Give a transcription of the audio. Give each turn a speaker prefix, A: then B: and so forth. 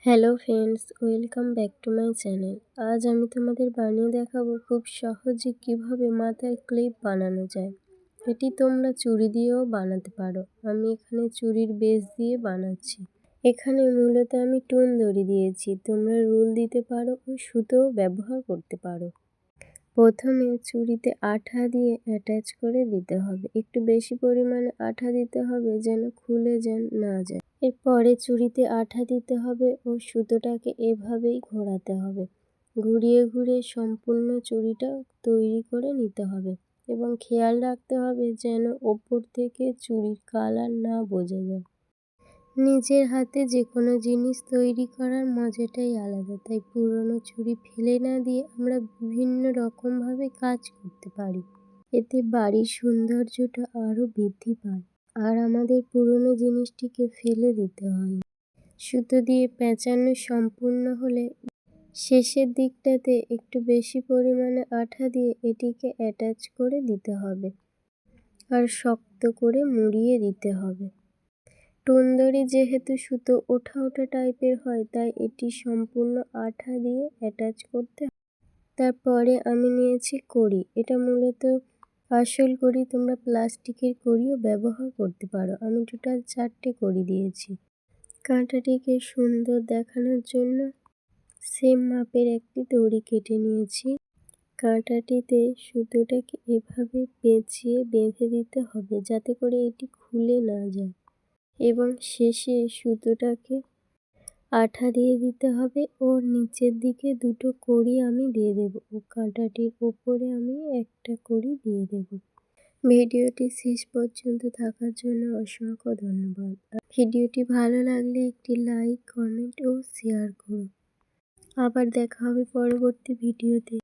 A: Hello friends, welcome back to my channel. আজ আমি তোমাদের বানিয়ে দেখাবো খুব সহজে কিভাবে মাথার ক্লিপ বানানো যায়। এটি তোমরা চুড়ি দিয়েও বানাতে পারো। আমি এখানে চুড়ির বেস দিয়ে বানাচ্ছি। এখানে মূলত আমি টুন দড়ি দিয়েছি, তোমরা রুল দিতে পারো ও সুতোও ব্যবহার করতে পারো। প্রথমে চুড়িতে আঠা দিয়ে অ্যাটাচ করে দিতে হবে। একটু বেশি পরিমাণে আঠা দিতে হবে যেন খুলে না যায়। এরপরে চুড়িতে আঠা দিতে হবে ও সুতোটাকে এভাবেই ঘোরাতে হবে। ঘুরিয়ে ঘুরিয়ে সম্পূর্ণ চুড়িটা তৈরি করে নিতে হবে এবং খেয়াল রাখতে হবে যেন ওপর থেকে চুড়ির কালার না বোঝা যায়। নিজের হাতে যে কোনো জিনিস তৈরি করার মজাটাই আলাদা, তাই পুরনো চুড়ি ফেলে না দিয়ে আমরা বিভিন্ন রকমভাবে কাজ করতে পারি। এতে বাড়ির সৌন্দর্যটা আরও বৃদ্ধি পায় আর আমাদের পুরনো জিনিসটিকে ফেলে দিতে হয়। সুতো দিয়ে পেঁচানো সম্পূর্ণ হলে শেষের দিকটাতে একটু বেশি পরিমাণে আঠা দিয়ে এটিকে অ্যাটাচ করে দিতে হবে আর শক্ত করে মুড়িয়ে দিতে হবে। টুন দড়ি যেহেতু সুতো ওঠা ওঠা টাইপের হয়, তাই এটি সম্পূর্ণ আঠা দিয়ে অ্যাটাচ করতে হবে। তারপরে আমি নিয়েছি কড়ি। এটা মূলত আসল কড়ি, তোমরা প্লাস্টিকের কড়িও ব্যবহার করতে পারো। আমি টোটাল 4টে কড়ি দিয়েছি। কাঁটাটিকে সুন্দর দেখানোর জন্য সেম মাপের একটি দড়ি কেটে নিয়েছি। কাঁটাটিতে সুতোটাকে এভাবে পেঁচিয়ে বেঁধে দিতে হবে যাতে করে এটি খুলে না যায় এবং শেষে সুতোটাকে আঠা দিয়ে দিতে হবে ও নিচের দিকে দুটো কড়ি আমি দিয়ে দেব ও কাঁটাটির ওপরে আমি একটা কড়ি দিয়ে দেব। ভিডিওটি শেষ পর্যন্ত থাকার জন্য অসংখ্য ধন্যবাদ। ভিডিওটি ভালো লাগলে একটি লাইক, কমেন্ট ও শেয়ার করুন। আবার দেখা হবে পরবর্তী ভিডিওতে।